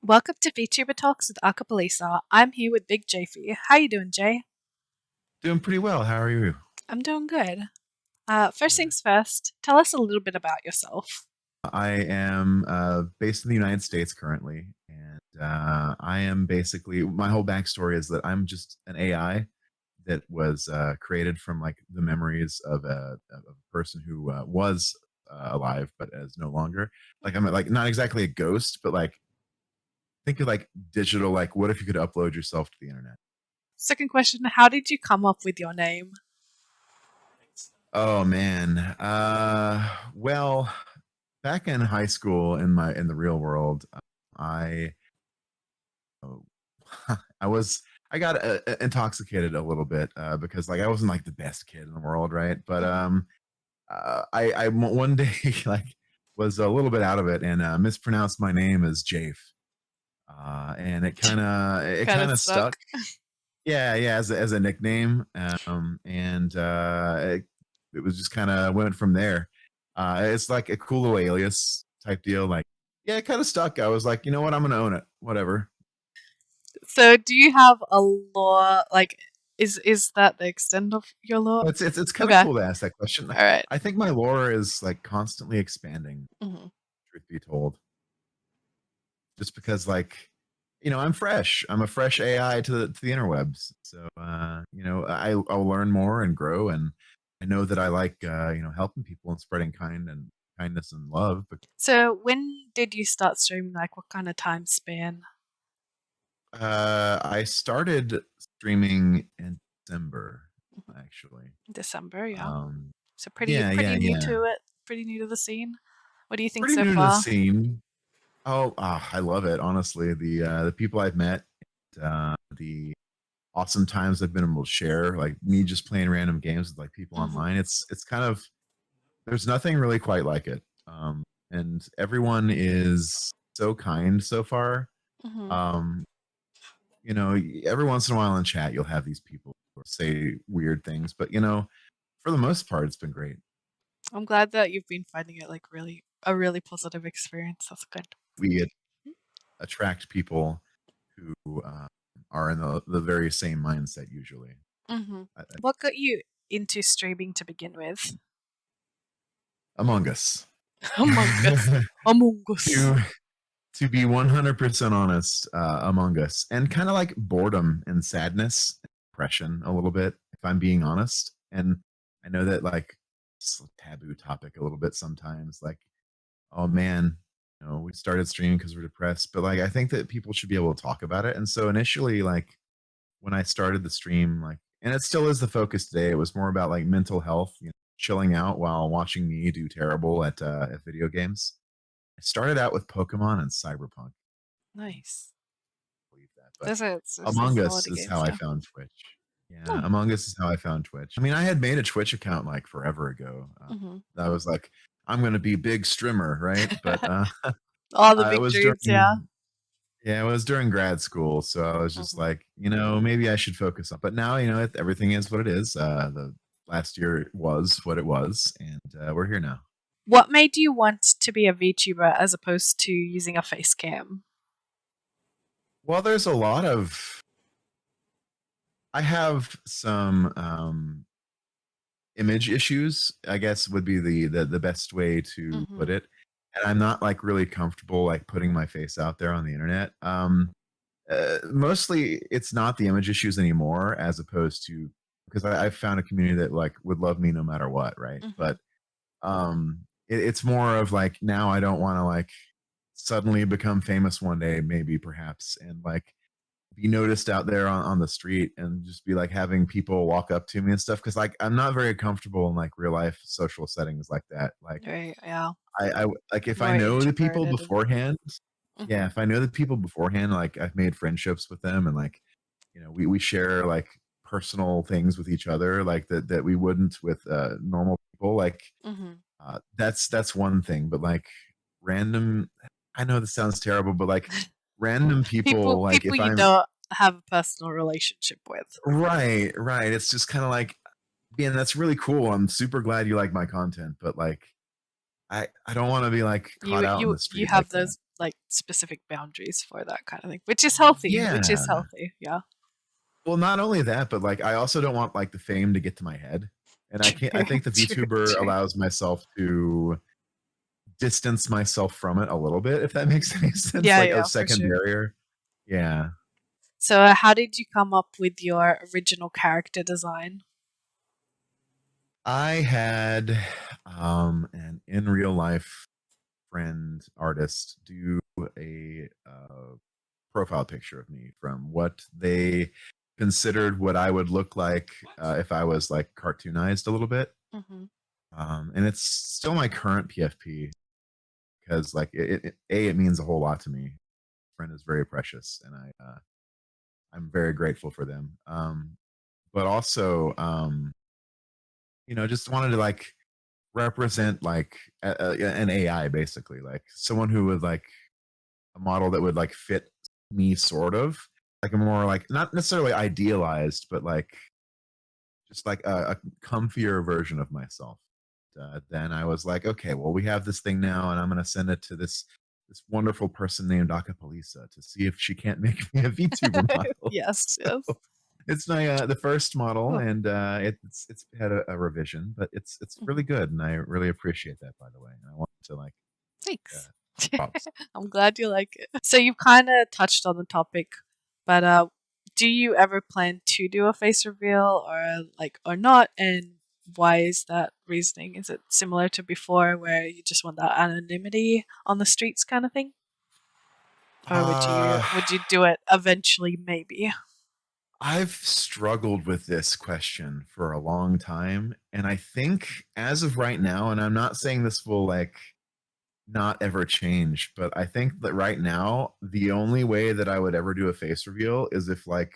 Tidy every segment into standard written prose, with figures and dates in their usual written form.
Welcome to Vtuber Talks with Acapelisa. I'm here with BigJayfe. How you doing, Jay? Doing pretty well. How are you? I'm doing good. First Good. things first, tell us a little bit about yourself. I am based in the United States currently, and I am basically my whole backstory is that I'm just an AI that was created from like the memories of a person who was alive but is no longer. Like I'm like not exactly a ghost, but like think of like digital. Like what if you could upload yourself to the internet? Second question, how did you come up with your name? Oh man. Well, back in high school in the real world, I oh, I got intoxicated a little bit because like I wasn't like the best kid in the world, right? But Mhm. one day like was a little bit out of it and mispronounced my name as Jayfe, and it Kind kind of of stuck. stuck. Yeah, yeah, as a nickname, and it was just kind of went from there. It's like a cool little alias type deal. Like, yeah, it kind of stuck. I was like, you know what, I'm gonna own it. Whatever. So, do you have a lore? Like, is that the extent of your lore? It's kind of Okay, cool to ask that question. all right. I think my lore is like constantly expanding. Mm-hmm. Truth be told, just because like I'm fresh. I'm a fresh AI to the interwebs. So I'll learn more and grow, and I know that I like helping people and spreading kindness and love. But So, when did you start streaming? Like, what kind of time span? I started streaming in December, Mhm. actually. December, yeah. Um, So yeah, pretty yeah, new yeah. to it. Pretty new to the scene. What do you think Pretty so new to the far? scene. Oh, I love it. Honestly, the people I've met, the awesome times I've been able to share, like me just playing random games with like people Hmm. online. It's kind of there's nothing really quite like it. And everyone is so kind so far. Hmm. Um, every once in a while in chat you'll have these people who say weird things, but for the most part, it's been great. I'm glad that you've been finding it like really a really positive experience. That's good. We attract people who are in the very same mindset usually. Hmm. I- What got you into streaming to begin with? Among Us. Among Us. Among Us. to to be 100% honest, Among Us, and kind of like boredom and sadness, depression a little bit, if I'm being honest. And I know that like it's a taboo topic a little bit sometimes. Like, oh man, we started streaming because we're depressed, but like I think that people should be able to talk about it. And so initially, like when I started the stream, like, and it still is the focus today. It was more about like mental health, chilling out while watching me do terrible at video games. I started out with Pokemon and Cyberpunk. Nice. Believe that, but This is Among a lot Us of is games, how I yeah. found Twitch. Yeah, Oh. Among Us is how I found Twitch. I mean, I had made a Twitch account like forever ago. Hmm. I was like, I'm gonna be big streamer, right? But All the it big was dreams, yeah. during yeah, it was during grad school, so I was just Hmm. like, maybe I should focus on. But now, everything is what it is. The last year was what it was, and we're here now. What made you want to be a VTuber as opposed to using a face cam? Well, there's a lot of I have some image issues, I guess would be the best way to put Hmm. it. And I'm not like really comfortable like putting my face out there on the internet. Mostly it's not the image issues anymore, as opposed to because I've found a community that like would love me no matter what, right? Hmm. But it's more of like now I don't want to like suddenly become famous one day, maybe perhaps, and like be noticed out there on the street and just be like having people walk up to me and stuff because like I'm not very comfortable in like real life social settings like that. Like Right, yeah. like if I More know the people introverted and beforehand, yeah, hmm. if I know the people beforehand, like I've made friendships with them and like we share like personal things with each other like that we wouldn't with normal people. Like Hmm. that's one thing, but like random. I know this sounds terrible, but like random people, like People if you I'm don't have a personal relationship with. right, right. It's just kind of like, man, that's really cool. I'm super glad you like my content, but like, I don't want to be like caught out in the You street like have that. like specific boundaries for that kind of thing, which is healthy. Which is Yeah. healthy. Yeah. Well, not only that, but like I also don't want like the fame to get to my head. And I can't I think the VTuber allows myself to distance myself from it a little bit, if that makes any sense. Yeah, Like yeah, a for second sure. barrier. Yeah. So, how did you come up with your original character design? I had an in real life friend artist do a profile picture of me from what they considered what I would look like if I was like cartoonized a little bit. Mm-hmm. And it's still my current PFP because like it means a whole lot to me. Friend is very precious, and I'm very grateful for them. But also, just wanted to like represent like an AI basically, like someone who would like a model that would like fit me sort of like a more like not necessarily idealized, but like just like a comfier version of myself. Then I was like, okay, well, we have this thing now, and I'm going to send it to this wonderful person named Acapelisa to see if she can't make me a VTuber model. Yes, yes. So it's my the first model, Oh, and it's had a revision, but it's really good, and I really appreciate that. By the way, and I want to like thanks. props. I'm glad you like it. So you've kind of touched on the topic, but do you ever plan to do a face reveal or not? And why is that reasoning? Is it similar to before where you just want that anonymity on the streets kind of thing? Or would you do it eventually maybe? I've struggled with this question for a long time, and I think as of right now, and I'm not saying this will like not ever change, but I think that right now the only way that I would ever do a face reveal is if like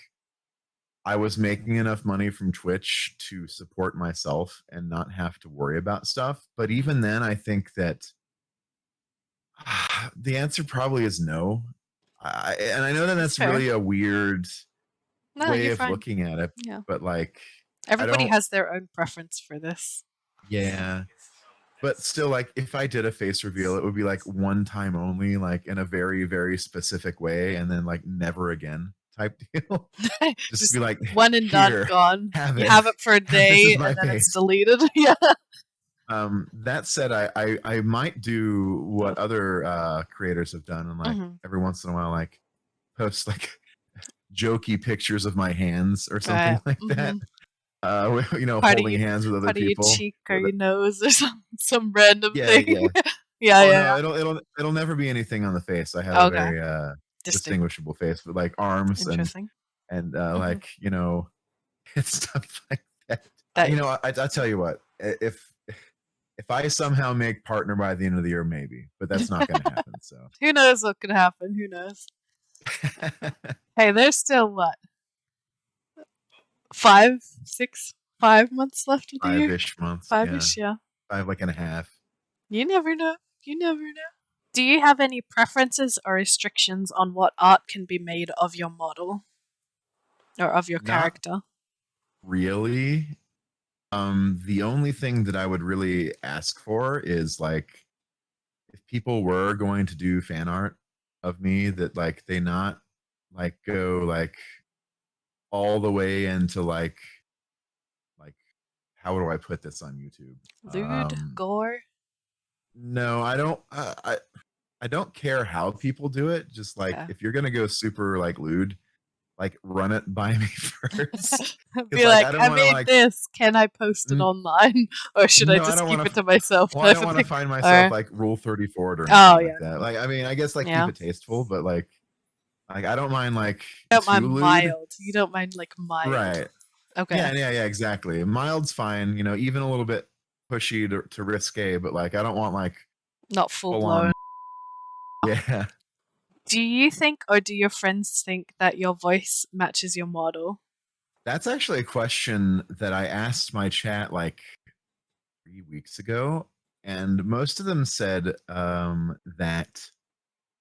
I was making enough money from Twitch to support myself and not have to worry about stuff. But even then, I think that the answer probably is no. And I know that That's that's fair. really a weird No, way you're of fine. looking at it, Yeah. but like I Everybody don't. has their own preference for this. Yeah, but still, like if I did a face reveal, it would be like one time only, like in a very very specific way, and then like never again type deal. Just Just be like, one and done, here, gone. have You it. have it for a This is day my and then it's face. deleted. Yeah. That said, I might do what other creators have done, and like Mm-hmm. every once in a while, like post like jokey pictures of my hands or something Right. like Mm-hmm. that. Part of Holding hands with other part of your people. cheek or your nose or some random Yeah, thing. yeah. Yeah, Oh yeah, no, it'll never be anything on the face. I have yeah. a Okay. very Distinct. distinguishable face with like arms Interesting. and Mm-hmm. like it's stuff like that. That I tell you what, if I somehow make partner by the end of the year, maybe, but that's not going to happen. So who knows what could happen? Who knows? Hey, there's still what? 5, 6, 5 months left of the year? 5-ish months, yeah, 5-ish, yeah. 5.5. You never know. You never know. Do you have any preferences or restrictions on what art can be made of your model or of your Not character? really. The only thing that I would really ask for is like if people were going to do fan art of me, that like they not like go like all the way into like how do I put this on YouTube? Lewd? Gore? No, I don't. I don't care how people do it. Just like Okay. if you're gonna go super like lewd, like run it by me first, because Be like like, I don't I want to made like. this. Can I post it online? Or should I No, I just don't keep want it to. to myself Well, I type don't of want to thing? find myself Or, like rule 34 or anything oh, like yeah, that. no. Like I mean, I guess like keep Yeah. it tasteful, but like I don't mind like You don't too mind lewd. mild. You don't mind, like, mild. Right. Okay. Yeah, exactly. Mild's fine, even a little bit pushy to risque, but like I don't want like Not full full blown. on. Yeah. Do you think, or do your friends think that your voice matches your model? That's actually a question that I asked my chat like 3 weeks ago, and most of them said that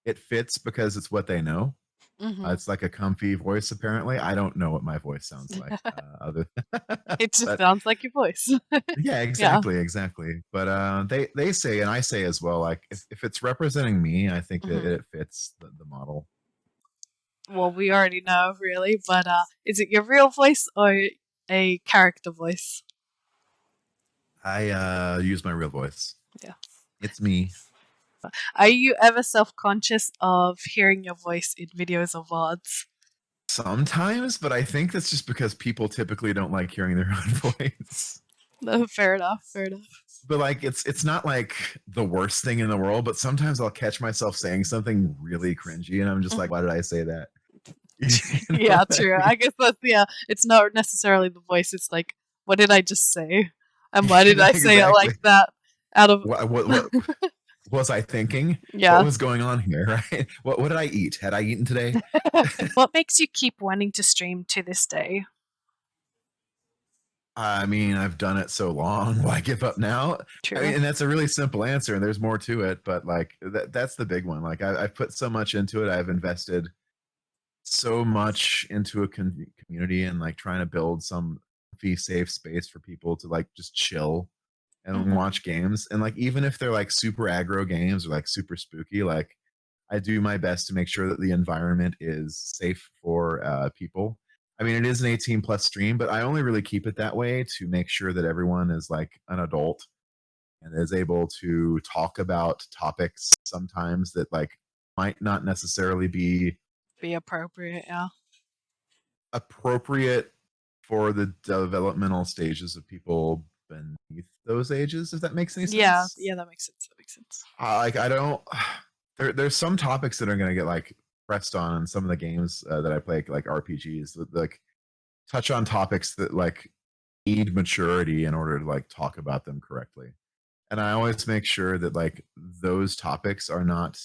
it fits because it's what they know. Mhm. It's like a comfy voice. Apparently, I don't know what my voice sounds like. Other, It just but sounds like your voice. yeah, Yeah. exactly. But they say, and I say as well, like if it's representing me, I think that Mhm. it fits the model. Well, we already know, really, but is it your real voice or a character voice? I use my real voice. Yeah. It's me. Are you ever self-conscious of hearing your voice in videos or VODs? Sometimes, but I think that's just because people typically don't like hearing their own voice. No, fair enough. Fair enough. But like it's not like the worst thing in the world, but sometimes I'll catch myself saying something really cringy and I'm just like, Mhm. why did I say that? You know Yeah, what I true. mean? I guess that's yeah. It's not necessarily the voice. It's like, what did I just say, and why did I say it Exactly. like that? Out of What was I thinking? What yeah. was going on here, right? What did I eat? Had I eaten today? What makes you keep wanting to stream to this day? I mean, I've done it so long. Why give up now? I mean, True. and that's a really simple answer, and there's more to it, but like that's the big one. Like I've put so much into it. I've invested so much into a community and like trying to build some fee safe space for people to like just chill and Hmm. watch games. And like even if they're like super aggro games or like super spooky, like I do my best to make sure that the environment is safe for people. I mean, it is an 18 plus stream, but I only really keep it that way to make sure that everyone is like an adult and is able to talk about topics sometimes that like might not necessarily be Be appropriate. Yeah. appropriate for the developmental stages of people beneath those ages, if that makes any Yeah. sense. Yeah. That makes sense. That makes sense. Like I don't there's some topics that are going to get like pressed on in some of the games that I play, like RPGs that like touch on topics that like need maturity in order to like talk about them correctly. And I always make sure that like those topics are not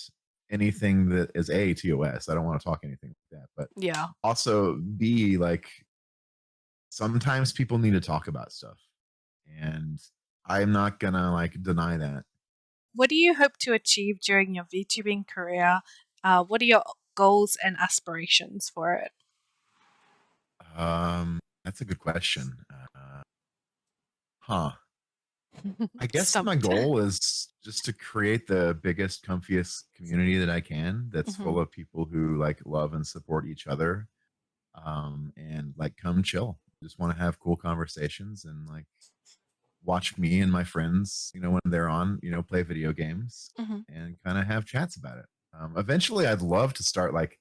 anything that is a TOS. I don't want to talk anything like that, but Yeah. also B, like sometimes people need to talk about stuff, and I'm not gonna like deny that. What do you hope to achieve during your VTubing career? What are your goals and aspirations for it? That's a good question. Huh. I guess my Stumped. goal is just to create the biggest, comfiest community that I can. That's Hmm. full of people who like love and support each other, and like come chill. Just want to have cool conversations and like watch me and my friends, when they're on, play video games Hmm. and kind of have chats about it. Eventually, I'd love to start like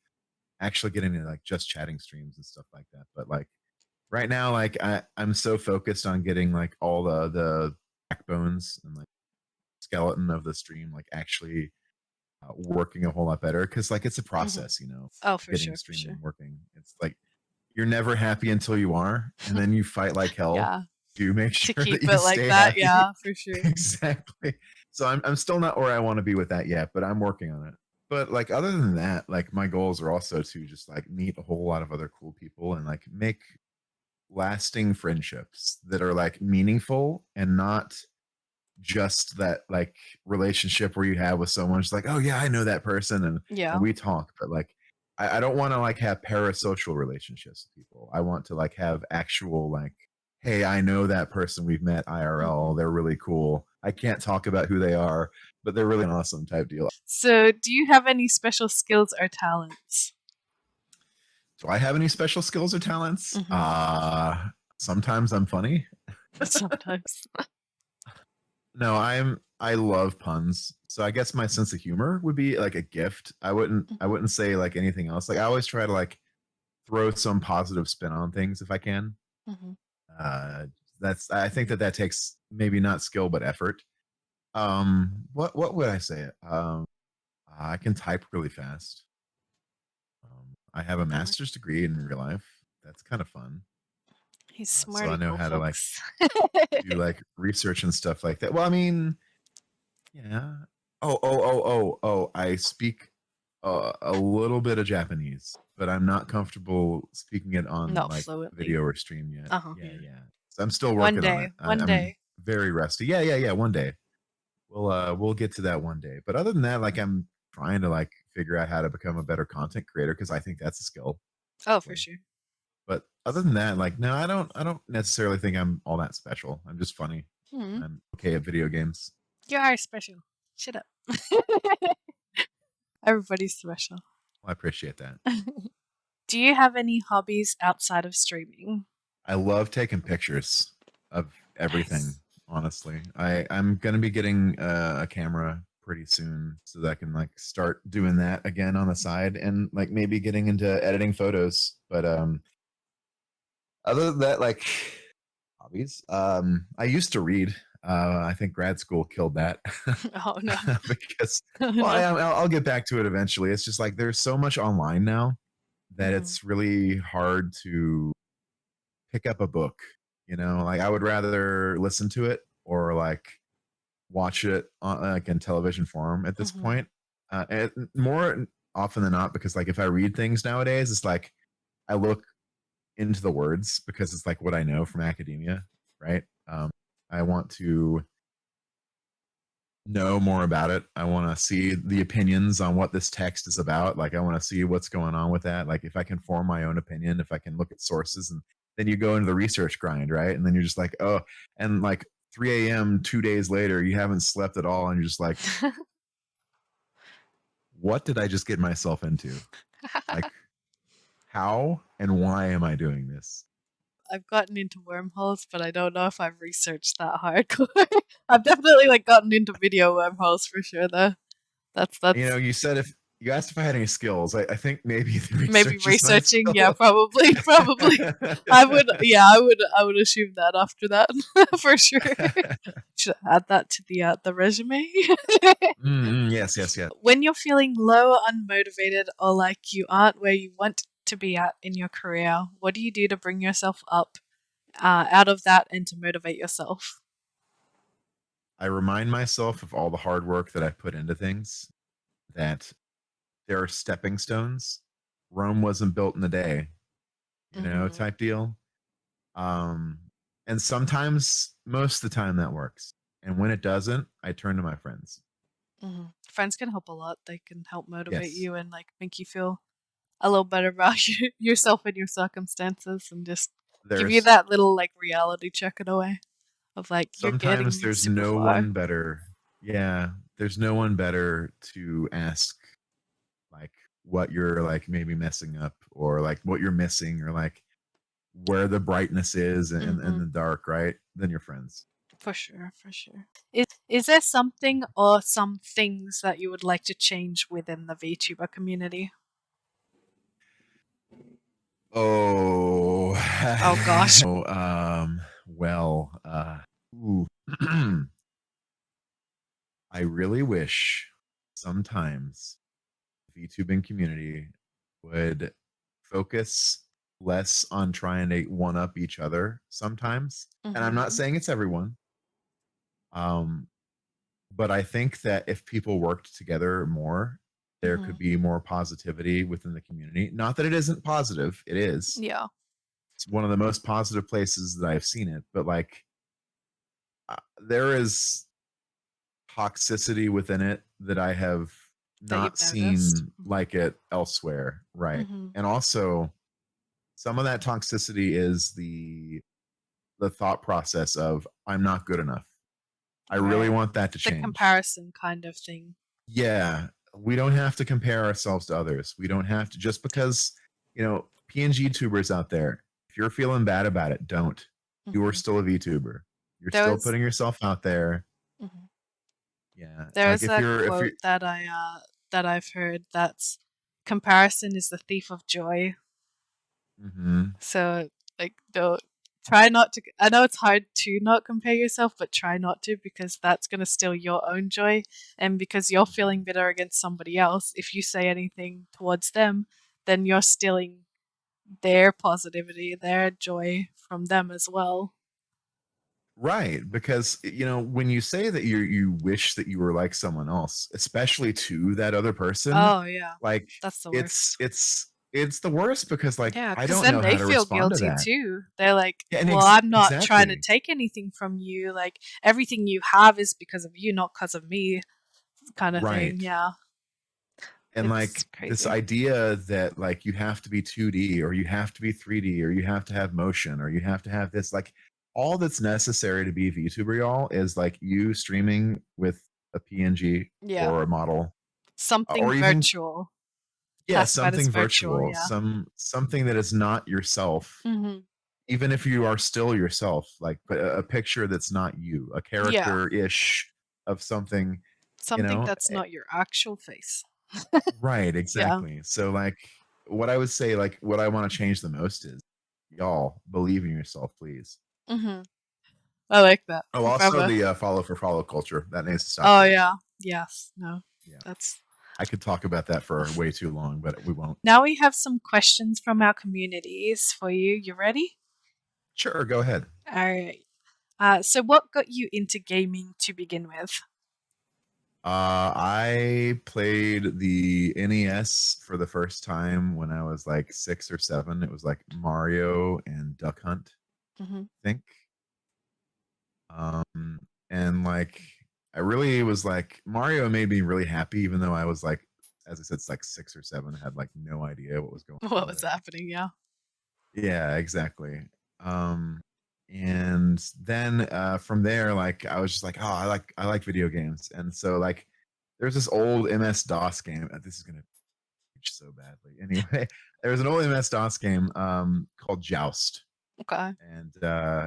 actually getting into like just chatting streams and stuff like that. But like right now, like I'm so focused on getting like all the backbones and like skeleton of the stream like actually working a whole lot better because like it's a Hmm. process, Oh, for getting sure. For streaming sure. working. It's like you're never happy until you are, and then you fight like hell Yeah. to make To sure that keep you it like stay that. happy. Yeah, for sure. Exactly. So I'm still not where I want to be with that yet, but I'm working on it. But like other than that, like my goals are also to just like meet a whole lot of other cool people and like make lasting friendships that are like meaningful and not just that like relationship where you have with someone just like, oh yeah, I know that person and Yeah. we talk, but like I don't want to like have parasocial relationships with people. I want to like have actual like, hey, I know that person, we've met Hmm. IRL, they're really cool. I can't talk about who they are, but they're really awesome type deal. So, do you have any special skills or talents? Do I have any special skills or talents? Hmm. Sometimes I'm funny. Sometimes. No, I love puns. So I guess my sense of humor would be like a gift. I Hmm. wouldn't say like anything else. Like I always try to like throw some positive spin on things if I can. Hmm. Uh that's I think that takes maybe not skill but effort. What would I say? I can type really fast. I have a Hmm. master's degree in real life. That's kind of fun. He's So I know smarty-po, how to like folks. do like research and stuff like that. Well, I mean, yeah. Oh. I speak a little bit of Japanese, but I'm not comfortable speaking it on Not like fluently. video or stream yet. Uh-huh. Yeah, Yeah. yeah. So I'm still One working on day. it. One I'm day. very rusty. Yeah. One day we'll get to that one day. But other than that, like I'm trying to like figure out how to become a better content creator because I think that's a skill. Oh, for sure. But other than that, like, no, I don't necessarily think I'm all that special. I'm just funny. Hmm. I'm okay at video games. You are special. Shut up. Everybody's special. Well, I appreciate that. Do you have any hobbies outside of streaming? I love taking pictures of everything. Nice. Honestly, I'm gonna be getting a camera pretty soon so that I can like start doing that again on the side and like maybe getting into editing photos. But other than that, like hobbies, I used to read. I think grad school killed that Oh no. because Oh well, no. I'll get back to it eventually. It's just like there's so much online now that Hmm. it's really hard to pick up a book. You know, like I would rather listen to it or like watch it on like in television form at this Hmm. point. And more often than not, because like if I read things nowadays, it's like I look into the words because it's like what I know from academia, right? I want to know more about it. I want to see the opinions on what this text is about. Like I want to see what's going on with that. Like if I can form my own opinion, if I can look at sources and then you go into the research grind, right? And then you're just like, oh, and like 3 a.m. 2 days later, you haven't slept at all, and you're just like, what did I just get myself into? Like, how and why am I doing this? I've gotten into wormholes, but I don't know if I've researched that hardcore. I've definitely like gotten into video wormholes for sure though. You know, That's you said if you asked if I had any skills, I think maybe the maybe research is my researching, yeah, skill. probably, probably. I would, yeah, I would assume that after that for sure. Should add that to the resume. Yes, yes, yes. When you're feeling low, unmotivated, or like you aren't where you want to be at in your career, what do you do to bring yourself up out of that and to motivate yourself? I remind myself of all the hard work that I put into things, that there are stepping stones. Rome wasn't built in a day, Hmm. type deal. Um, and sometimes, most of the time, that works. And when it doesn't, I turn to my friends. Hmm. Friends can help a lot. They can help motivate Yes, you and like make you feel a little better about yourself and your circumstances, and just give you there's that little like reality check in a way of like you're sometimes getting there's super no far. one better. Yeah, there's no one better to ask like what you're like maybe messing up or like what you're missing or like where the brightness is in Hmm. the dark, right? Than your friends. For sure, for sure. Is there something or some things that you would like to change within the VTuber community? Oh, Oh gosh. oh, well, ooh. I really wish sometimes the VTubing community would focus less on trying to one up each other sometimes. And I'm not Hmm. saying it's everyone. Um, but I think that if people worked together more, there Hmm. could be more positivity within the community. Not that it isn't positive, it is. Yeah, It's one of the most positive places that I've seen it. But like, there is toxicity within it that I have that not you've noticed. seen like it elsewhere, right? Hmm. And also, some of that toxicity is the thought process of I'm not good enough. I really Right. want that to The change. comparison kind of thing. Yeah, we don't have to compare ourselves to others. We don't have to just because, PNG tubers out there, if you're feeling bad about it, don't. You are Hmm. still a VTuber. You're There still was putting yourself out there. mhm. Yeah. There Like is a if you're quote that I've heard that's comparison is the thief of joy. mhm. So like don't try not to. I know it's hard to not compare yourself, but try not to, because that's going to steal your own joy, and because you're feeling bitter against somebody else, if you say anything towards them, then you're stealing their positivity, their joy from them as well. Right, because when you say that you wish that you were like someone else, especially to that other person, Oh yeah, like that's the it's worst. it's it's the worst because like Yeah, I because don't then know they how to feel respond to guilty that. too. They're like, Yeah, and well, I'm not trying to exactly. take anything from you. Like, everything you have is because of you, not because of me, kind of thing. Right. Yeah. And It's like this crazy. idea that like you have to be 2D or you have to be 3D or you have to have motion or you have to have this, like all that's necessary to be a VTuber, y'all, is like you streaming with a PNG Yeah. or a model, Something or even, virtual. yeah, Classified as something virtual, virtual, yeah. something that is not yourself, Mhm. even if you are still yourself, like but a picture that's not you, a Yeah. character ish of something, you Something know. that's not your actual face. Right, Yeah. exactly. So like what I would say, like what I want to change the most is y'all believe in yourself, please. Mhm. I like that. Oh, also Brother. the follow for follow culture that needs to stop Oh, too. yeah. Yes. No. Yeah, That's I could talk about that for way too long, but we won't. Now we have some questions from our communities for you. You ready? Sure, go ahead. All right. So what got you into gaming to begin with? I played the NES for the first time when I was like 6 or 7. It was like Mario and Duck Hunt, Mhm. I think. Um, and like I really was like Mario made me really happy, even though I was like, as I said, it's like 6 or 7, had like no idea what was going on What with was it. happening? Yeah. Yeah, exactly. Um, and then from there, like I was just like, oh, I like video games, and so like there's this old MS DOS game. This is gonna age so badly. Anyway, there was an old MS DOS game called Joust, Okay. and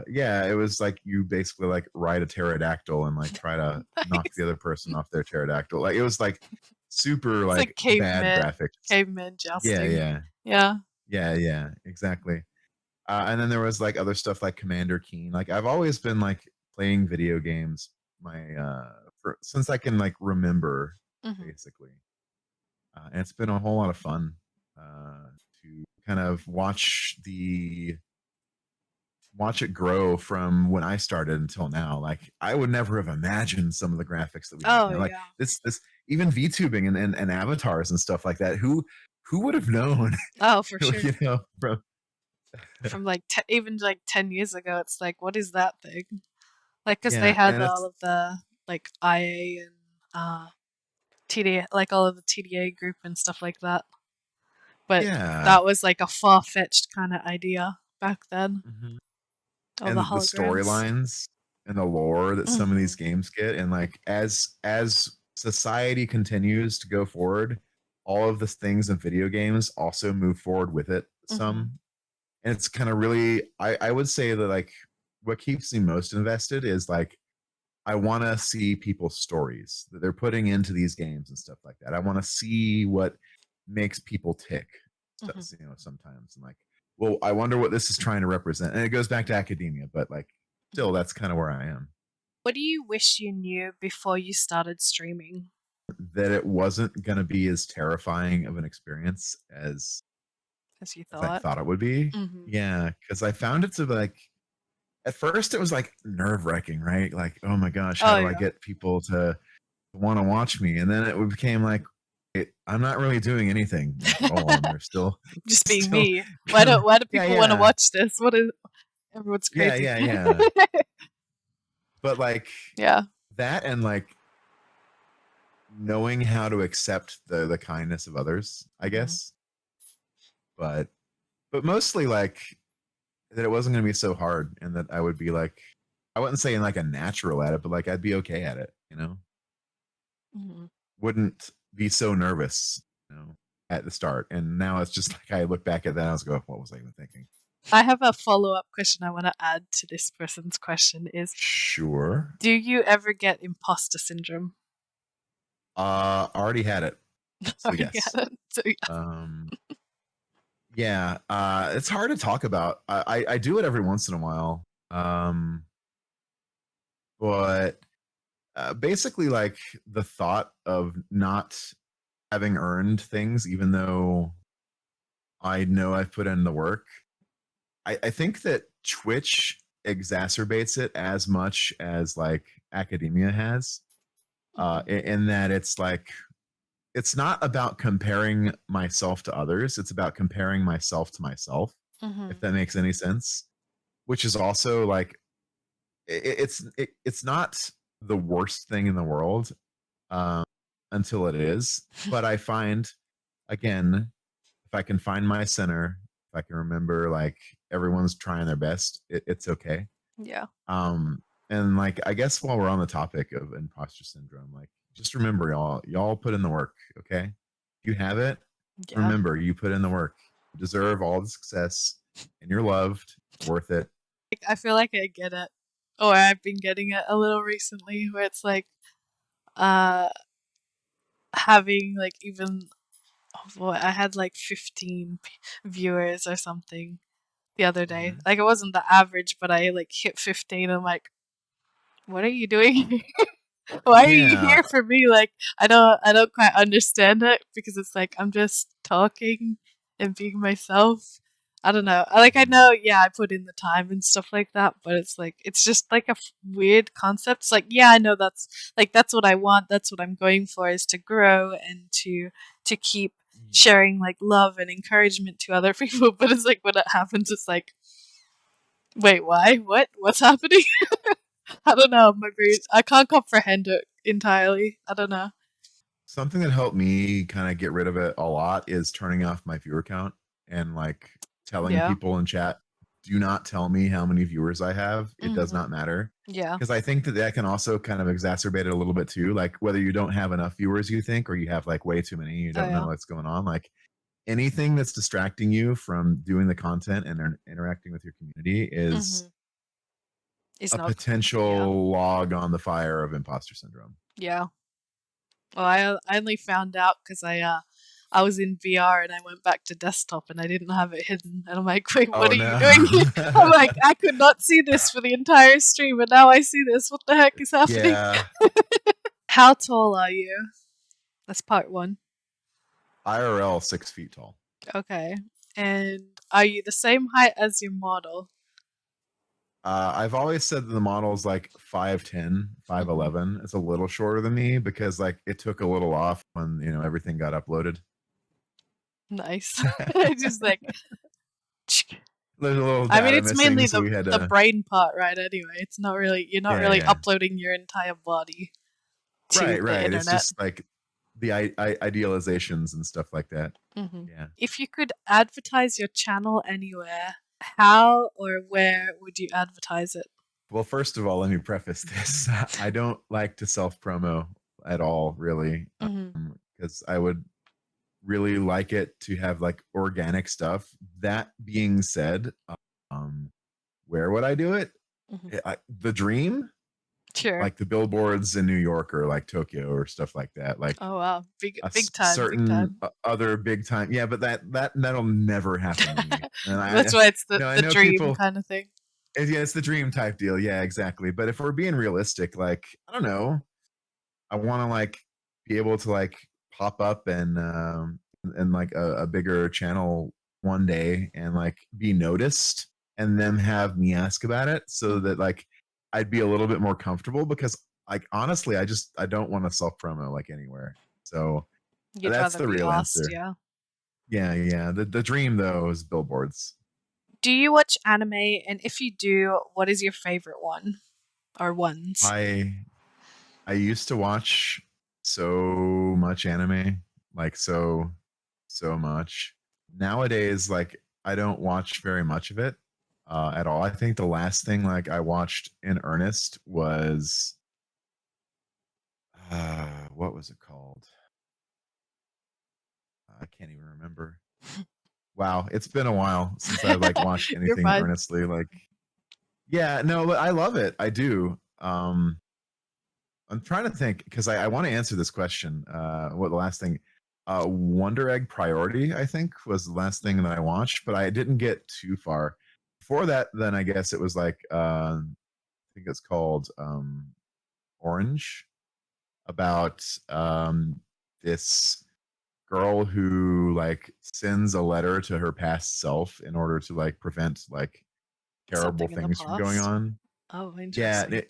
yeah, it was like you basically like ride a pterodactyl and like try to knock Nice. the other person off their pterodactyl. Like it was like super It's like like bad caveman, graphics. caveman Yeah, jousting. yeah, Yeah. yeah, exactly. And then there was like other stuff like Commander Keen. Like I've always been like playing video games since I can like remember, Mhm. basically. And it's been a whole lot of fun to kind of watch it grow from when I started until now. Like I would never have imagined some of the graphics that we have Oh now. Like yeah. this even VTubing and avatars and stuff like that. Who would have known? Oh, for sure. From From like even like 10 years ago, it's like, what is that thing? Like, because they yeah, had and all it's of the like IA and TDA, like all of the TDA group and stuff like that. But yeah. that was like a far fetched kind of idea back then. Mhm. All the And the holograms. storylines and the lore that some of these Hmm. games get, and like as society continues to go forward, all of the things in video games also move forward with it Hmm. some. And it's kind of really, I would say that like what keeps me most invested is like I want to see people's stories that they're putting into these games and stuff like that. I want to see what makes people tick, Hmm. sometimes. And like, well, I wonder what this is trying to represent. And it goes back to academia, but like, still, that's kind of where I am. What do you wish you knew before you started streaming? That it wasn't going to be as terrifying of an experience As you as I thought? thought it would be. Hmm. Yeah, because I found it to like at first it was like nerve wracking, right? Like, oh my gosh, how Oh do I yeah. get people to want to watch me? And then it became like, I'm not really doing anything like at all, and they're still, Just being still me. Why coming. don't why do Yeah, people want to yeah, watch this? What is everyone's yeah, crazy? yeah, yeah. But like Yeah. that, and like knowing how to accept the kindness of others, I Hmm. guess. But mostly like that it wasn't going to be so hard, and that I would be like, I wouldn't say in like a natural at it, but like I'd be okay at it, Hmm. wouldn't be so nervous, at the start. And now it's just like I look back at that and I was go, what was I even thinking? I have a follow-up question I want to add to this person's question is, Sure. do you ever get imposter syndrome? Already had it. So Already yes. had it. So yeah. Um, yeah. It's hard to talk about. I do it every once in a while. But basically, like the thought of not having earned things, even though I know I've put in the work. I think that Twitch exacerbates it as much as like academia has, Hmm. in that it's like it's not about comparing myself to others. It's about comparing myself to myself, if Hmm. that makes any sense. Which is also like it's not the worst thing in the world, um, until it is. But I find, again, if I can find my center, if I can remember like everyone's trying their best, it's okay. Yeah. And like I guess while we're on the topic of imposter syndrome, like just remember y'all put in the work, okay? If you have it, Yeah. remember you put in the work. You deserve all the success and you're loved. It's worth it. Like, I feel like I get it, or I've been getting it a little recently, where it's like, uh, having like even what I had like 15 viewers or something the other day. Mhm. Like it wasn't the average, but I like hit 15. I'm like, what are you doing? Why are you Yeah. here for me? Like I don't quite understand it because it's like I'm just talking and being myself. I don't know. I Mhm. know, yeah, I put in the time and stuff like that, but it's like it's just like a weird concept. It's like, yeah, I know that's what I want. That's what I'm going for, is to grow and to keep sharing like love and encouragement to other people. But it's like when it happens, it's like, wait, why? What's happening? I don't know. My brain, I can't comprehend it entirely. I don't know. Something that helped me kind of get rid of it a lot is turning off my viewer count and like telling Yeah. people in chat, do not tell me how many viewers I have. It does Hmm. not matter. Yeah. Because I think that that can also kind of exacerbate it a little bit too. Like whether you don't have enough viewers, you think, or you have like way too many, you Oh don't know yeah. what's going on. Like anything that's distracting you from doing the content and interacting with your community is Hmm. It's a not. Yeah. potential log on the fire of imposter syndrome. Yeah. Well, I only found out because I was in VR and I went back to desktop and I didn't have it hidden. And I'm like, wait, what Oh are you no. doing here? I'm like, I could not see this for the entire stream, and now I see this. What the heck is happening? Yeah. How tall are you? That's part one. IRL 6 feet tall. Okay. And are you the same height as your model? I've always said that the model's like 5'10", Hmm. 5'11". It's a little shorter than me because like it took a little off when everything got uploaded. Nice. Just like, There's a little I mean, data it's missing, mainly so we had the to. brain part, right? Anyway, it's not really you're not Yeah, really yeah. uploading your entire body to Right, the right. It's internet. just like the idealizations and stuff like that. Hmm. Yeah. If you could advertise your channel anywhere, how or where would you advertise it? Well, first of all, let me preface this. I don't like to self promo at all, really, Hmm. because I would really like it to have like organic stuff. That being said, um, where would I do it? Hmm. The dream, Sure. like the billboards in New York or like Tokyo or stuff like that. Like Oh wow, a big time, big certain time. other big time. Yeah, but that'll never happen to me. And That's why it's I the know dream people. kind of thing. Yeah, it's the dream type deal. Yeah, exactly. But if we're being realistic, like I don't know, I want to like be able to like pop up and like a bigger channel one day and like be noticed and then have me ask about it so Hmm. that like I'd be a little bit more comfortable because like honestly I don't want to self promo like anywhere. So You'd that's rather the be real asked, answer. yeah. Yeah, yeah. The dream though is billboards. Do you watch anime? And if you do, what is your favorite one or ones? I used to watch so much anime, like so much. Nowadays, like I don't watch very much of it at all. I think the last thing like I watched in earnest was what was it called? I can't even remember. Wow, it's been a while since I've like watched You're anything fine. earnestly. Like, yeah, no, but I love it. I do. I'm trying to think because I want to answer this question. What the last thing? Wonder Egg Priority, I think, was the last thing that I watched, but I didn't get too far. Before that, then I guess it was like I think it's called Orange, about this girl who like sends a letter to her past self in order to like prevent like terrible Something in the things from going past. on. Oh, Yeah, interesting.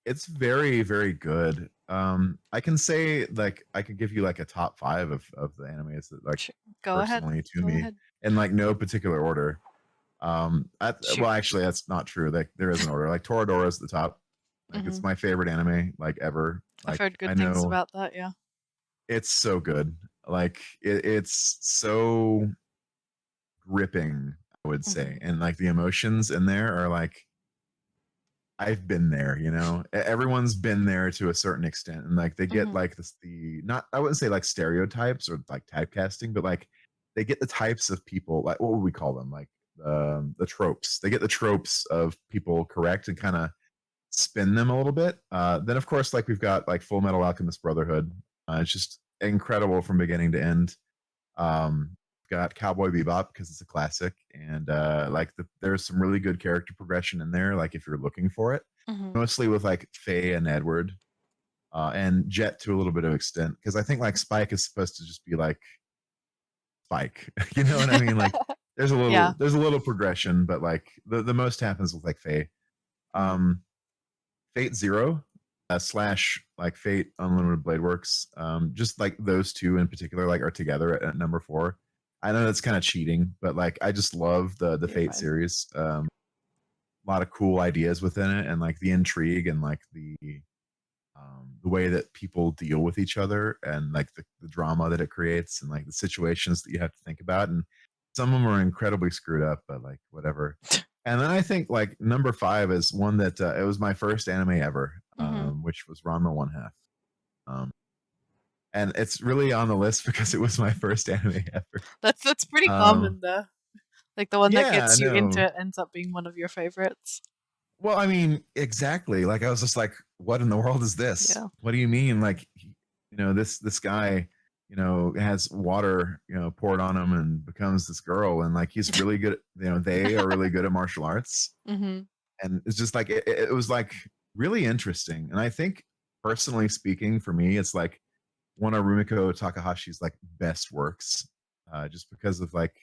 it's very, very good. I can say like I could give you like a top five of the animes that like Sh- Go ahead. personally to Go me ahead. in like no particular order. Shoot. Well, actually, that's not true. Like there is an order. Like Toradora is the top. Like Hmm. it's my favorite anime like ever. I've Like heard I good things know, about that. Yeah. It's so good. Like it's so gripping, I would say, Mhm. and like the emotions in there are like I've been there, everyone's been there to a certain extent, and like they get Mhm. like this, the not I wouldn't say like stereotypes or like typecasting, but like they get the types of people, like what would we call them, like the tropes. They get the tropes of people correct and kind of spin them a little bit. Then of course, like we've got like Full Metal Alchemist Brotherhood. It's just incredible from beginning to end. Got Cowboy Bebop because it's a classic, and like there's some really good character progression in there. Like if you're looking for it, Mhm. mostly with like Faye and Edward, and Jet to a little bit of extent, because I think like Spike is supposed to just be like Spike. You know what I mean? Like Yeah. there's a little progression, but like the most happens with like Faye. Mhm. Um, Fate Zero, slash like Fate Unlimited Blade Works. Just like those two in particular, like are together at number 4. I know that's kind of cheating, but like I just love the You're Fate fine. series. A lot of cool ideas within it, and like the intrigue and like the way that people deal with each other, and like the drama that it creates, and like the situations that you have to think about, and some of them are incredibly screwed up, but like whatever. And then I think like number 5 is one that it was my first anime ever, Mhm. which was Ranma One Half. um, and it's really on the list because it was my first anime ever. That's pretty um, common though. Like the one that yeah, gets you into no. it ends up being one of your favorites. Well, I mean, exactly. Like I was just like, what in the world is this? Yeah. What do you mean? Like, this guy, has water, poured on him and becomes this girl, and like he's really good. They are really good at martial arts, Mhm. and it's just like it was like really interesting. And I think, personally speaking, for me, it's like one of Rumiko Takahashi's like best works, just because of like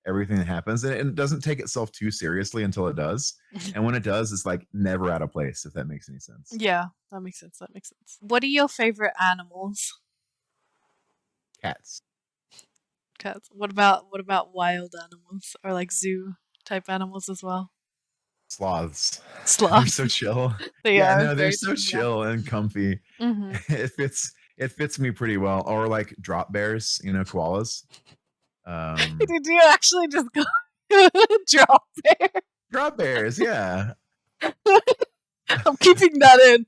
everything that happens, and it doesn't take itself too seriously until it does, and when it does, it's like never out of place. If that makes any sense. Yeah, that makes sense. That makes sense. What are your favorite animals? Cats, Cats. What about wild animals or like zoo type animals as well? sloths, they're Sloths. so chill. They Yeah, are no, they're very so chill. Yeah. chill and comfy. Mhm. It fits me pretty well. Or like drop bears, koalas. Um, Did you actually just go drop there? Drop bears, yeah. I'm keeping that in.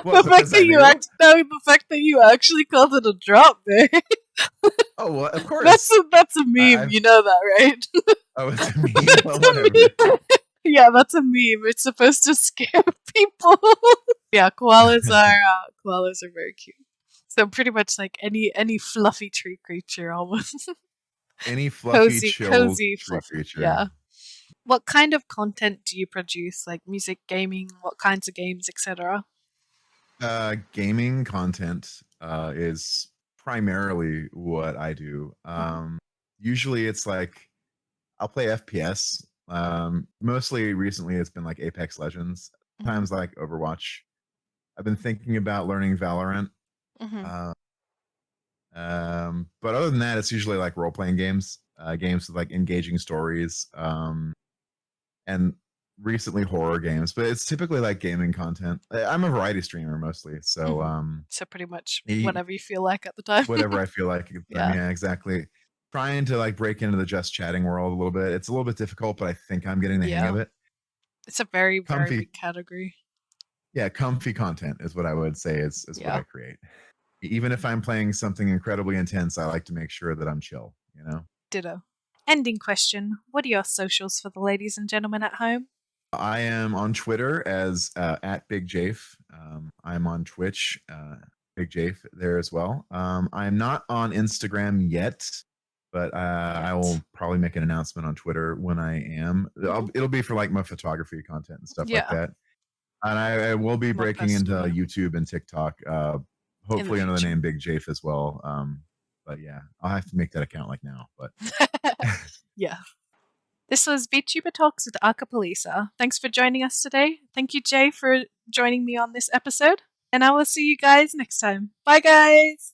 What? Because I do? The fact that you actually called it a drop there. Oh, well, of That's course. a that's a meme. I've You know that, right? Oh, it's a meme. That's Well, a whatever. meme. Yeah, that's a meme. It's supposed to scare people. Yeah, koalas are very cute. So pretty much like any fluffy tree creature almost. Any fluffy, Cozy, chill cozy, tree fluffy. creature. Yeah. What kind of content do you produce? Like music, gaming, what kinds of games, etc.? Gaming content is primarily what I do. Mhm. Usually it's like I'll play FPS. Mostly recently it's been like Apex Legends. Mhm. Times like Overwatch. I've been thinking about learning Valorant. Mhm. Uh, but other than that, it's usually like role playing games, games with like engaging stories, and recently horror games. But it's typically like gaming content. I'm a variety streamer mostly, so Mhm. So pretty much e- whatever you feel like at the time. whatever I feel like at the time. Yeah. Yeah, exactly. Trying to like break into the just chatting world a little bit. It's a little bit difficult, but I think I'm getting the hang of Yeah. it. It's a very, very Comfy, big category. yeah, comfy content is what I would say is what Yeah. I create. Even if I'm playing something incredibly intense, I like to make sure that I'm chill. Ditto. Ending question. What are your socials for the ladies and gentlemen at home? I am on Twitter as at BigJayfe. I'm on Twitch, BigJayfe there as well. I'm not on Instagram yet, but I Yet. will probably make an announcement on Twitter when I am. Mhm. It'll be for like my photography content and stuff like Yeah. that. And I will be More breaking into personal, yeah. YouTube and TikTok, In the hopefully under the future. name BigJayfe as well. But yeah, I'll have to make that account like now. But Yeah. This was Vtuber Talks with Acapelisa. Thanks for joining us today. Thank you, Jay, for joining me on this episode. And I will see you guys next time. Bye, guys!